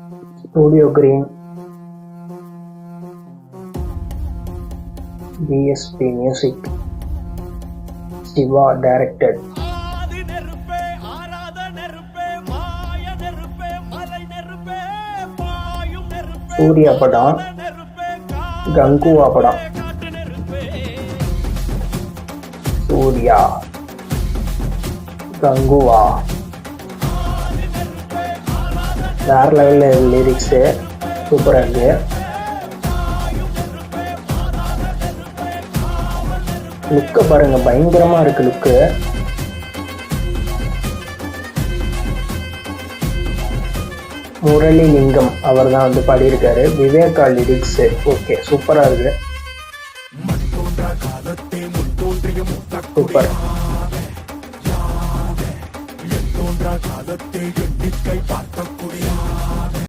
Studio Green, BSP Music, Shiva directed. Surya படம், கங்குவா படம். சூர்யா, கங்குவா வேற லெவலில் லிரிக்ஸு சூப்பராக இருக்கு. லுக்கை பாருங்க, பயங்கரமா இருக்கு லுக்கு. முரளிலிங்கம் அவர் தான் வந்து பாடியிருக்காரு. விவேகா லிரிக்ஸு ஓகே சூப்பராக இருக்கு. சூப்பர்.